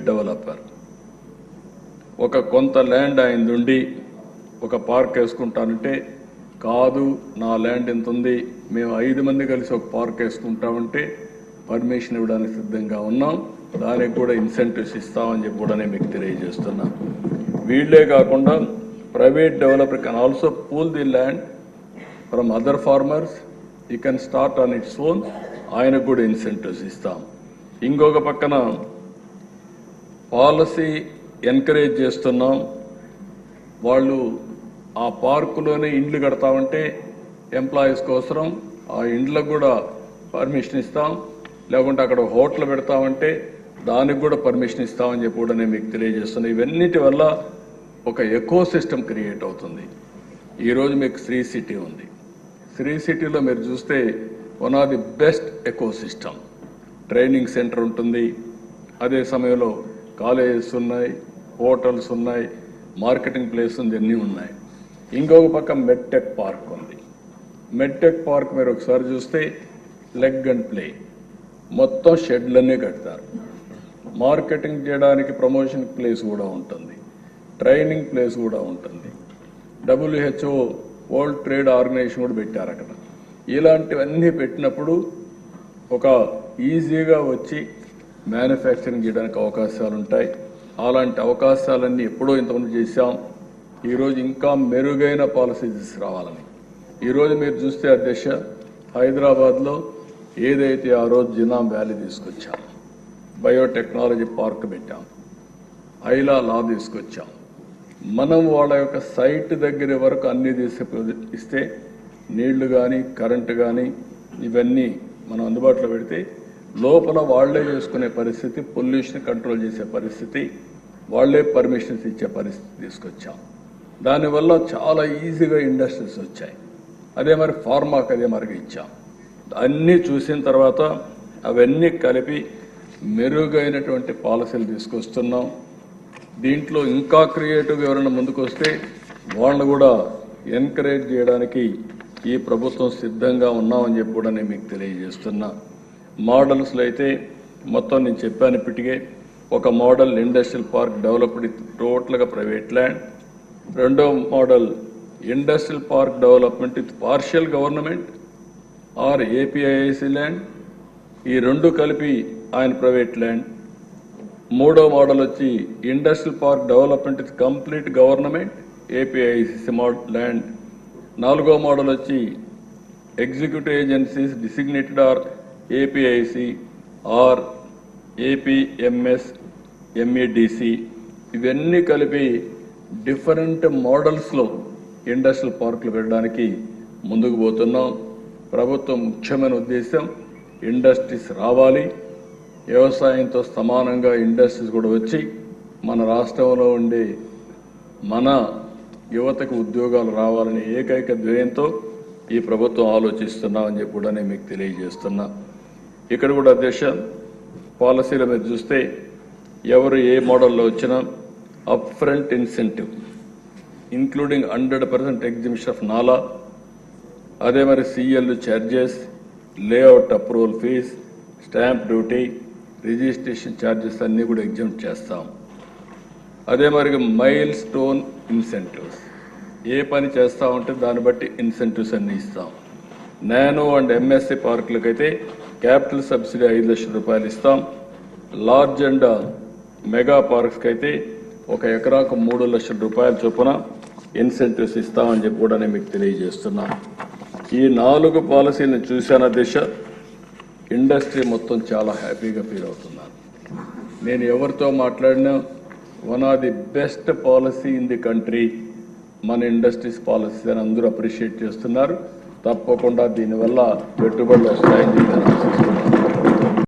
Developer ఒక కొంత land ఆయన నుండి ఒక పార్క్ వేసుకుంటానంటే కాదు, నా ల్యాండ్ ఎంత ఉంది, మేము 5 మంది కలిసి ఒక పార్క్ వేసుకుంటామంటే పర్మిషన్ ఇవ్వడానికి సిద్ధంగా ఉన్నాం. దానికి కూడా ఇన్సెంటివ్స్ ఇస్తామని చెప్పి కూడా నేను మీకు తెలియజేస్తున్నా. వీళ్ళే కాకుండా private developer can also pool the land from other farmers, you can start on its own. ఆయనకు కూడా ఇన్సెంటివ్స్ ఇస్తాం. ఇంకొక పక్కన పాలసీ ఎంకరేజ్ చేస్తున్నాం. వాళ్ళు ఆ పార్కులోనే ఇండ్లు కడతామంటే ఎంప్లాయీస్ కోసం ఆ ఇండ్లకు కూడా పర్మిషన్ ఇస్తాం. లేకుంటే అక్కడ హోటల్ పెడతామంటే దానికి కూడా పర్మిషన్ ఇస్తామని చెప్పి కూడా నేను మీకు తెలియజేస్తున్నాను. ఇవన్నిటి వల్ల ఒక ఎకో సిస్టమ్ క్రియేట్ అవుతుంది. ఈరోజు మీకు శ్రీ సిటీ ఉంది. శ్రీ సిటీలో మీరు చూస్తే one of the best eco system. Training centre ఉంటుంది, అదే సమయంలో కాలేజెస్ ఉన్నాయి, హోటల్స్ ఉన్నాయి, మార్కెటింగ్ ప్లేస్ ఉంది, అన్నీ ఉన్నాయి. ఇంకొక పక్క మెడ్టెక్ పార్క్ ఉంది. మెడ్టెక్ పార్క్ మీరు ఒకసారి చూస్తే లెగ్ అండ్ ప్లే మొత్తం షెడ్లన్నీ కడతారు. మార్కెటింగ్ చేయడానికి ప్రమోషన్ ప్లేస్ కూడా ఉంటుంది, ట్రైనింగ్ ప్లేస్ కూడా ఉంటుంది. WHO వరల్డ్ ట్రేడ్ ఆర్గనైజేషన్ కూడా పెట్టారు అక్కడ. ఇలాంటివన్నీ పెట్టినప్పుడు ఒక ఈజీగా వచ్చి మ్యానుఫ్యాక్చరింగ్ చేయడానికి అవకాశాలు ఉంటాయి. అలాంటి అవకాశాలన్నీ ఎప్పుడో ఇంతమంది చేశాం. ఈరోజు ఇంకా మెరుగైన పాలసీస్ రావాలని. ఈరోజు మీరు చూస్తే అధ్యక్ష, హైదరాబాద్లో ఏదైతే ఆ రోజు జినాం వ్యాలీ తీసుకొచ్చాం, బయోటెక్నాలజీ పార్క్ పెట్టాం, ఐలా లా తీసుకొచ్చాం. మనం వాళ్ళ యొక్క సైట్ దగ్గర వరకు అన్ని ఇస్తే నీళ్లు కానీ కరెంటు కానీ ఇవన్నీ మనం అందుబాటులో పెడితే లోపల వాళ్లే చేసుకునే పరిస్థితి, పొల్యూషన్ కంట్రోల్ చేసే పరిస్థితి, వాళ్లే పర్మిషన్స్ ఇచ్చే పరిస్థితి తీసుకొచ్చాం. దానివల్ల చాలా ఈజీగా ఇండస్ట్రీస్ వచ్చాయి. అదే మరి ఫార్మాకి అదే మరిగా ఇచ్చాం. అన్నీ చూసిన తర్వాత అవన్నీ కలిపి మెరుగైనటువంటి పాలసీలు తీసుకొస్తున్నాం. దీంట్లో ఇంకా క్రియేటివ్గా ఎవరైనా ముందుకు వస్తే వాళ్ళని కూడా ఎంకరేజ్ చేయడానికి ఈ ప్రభుత్వం సిద్ధంగా ఉన్నామని చెప్పి కూడా నేను మీకు తెలియజేస్తున్నా. మోడల్స్లో అయితే మొత్తం నేను చెప్పాను ఇప్పటికే. ఒక మోడల్ ఇండస్ట్రియల్ పార్క్ డెవలప్డ్ టోటల్గా ప్రైవేట్ ల్యాండ్. రెండో model industrial park development with partial government or APIIC land. ఈ రెండు కలిపి ఆయన ప్రైవేట్ ల్యాండ్. మూడో మోడల్ వచ్చి industrial park development with complete government APIIC land. నాలుగో మోడల్ వచ్చి executive agencies designated or APIIC or APMS MEDC. ఇవన్నీ కలిపి డిఫరెంట్ మోడల్స్లో ఇండస్ట్రియల్ పార్కులు పెట్టడానికి ముందుకు పోతున్నాం. ప్రభుత్వం ముఖ్యమైన ఉద్దేశం ఇండస్ట్రీస్ రావాలి, వ్యవసాయంతో సమానంగా ఇండస్ట్రీస్ కూడా వచ్చి మన రాష్ట్రంలో ఉండే మన యువతకు ఉద్యోగాలు రావాలని ఏకైక ధ్యేయంతో ఈ ప్రభుత్వం ఆలోచిస్తున్నామని చెప్పి కూడా నేను మీకు తెలియజేస్తున్నా. ఇక్కడ కూడా అధ్యక్ష పాలసీల మీద చూస్తే ఎవరు ఏ మోడల్లో వచ్చినా up front incentive including 100% exhibition of నాలా, అదే మరి CL charges, layout approval fees, stamp duty, registration charges అన్నీ కూడా ఎగ్జామ్ట్ చేస్తాం. అదే మరి మైల్ స్టోన్ ఇన్సెంటివ్స్, ఏ పని చేస్తామంటే దాన్ని బట్టి ఇన్సెంటివ్స్ అన్నీ ఇస్తాం. నానో అండ్ MSC పార్కులకైతే క్యాపిటల్ సబ్సిడీ 5 లక్షల రూపాయలు ఇస్తాం. లార్జ్ అండ్ మెగా పార్క్స్కి అయితే 1 ఎకరాకు 3 లక్షల రూపాయల చొప్పున ఇన్సెంటివ్స్ ఇస్తామని చెప్పి కూడా నేను మీకు తెలియజేస్తున్నా. ఈ 4 పాలసీలను చూశాను దిశ, ఇండస్ట్రీ మొత్తం చాలా హ్యాపీగా ఫీల్ అవుతున్నాను. నేను ఎవరితో మాట్లాడినా one of the best policy in the country మన ఇండస్ట్రీస్ పాలసీ అని అందరూ అప్రిషియేట్ చేస్తున్నారు. తప్పకుండా దీనివల్ల పెట్టుబడులు వస్తాయని చెప్పి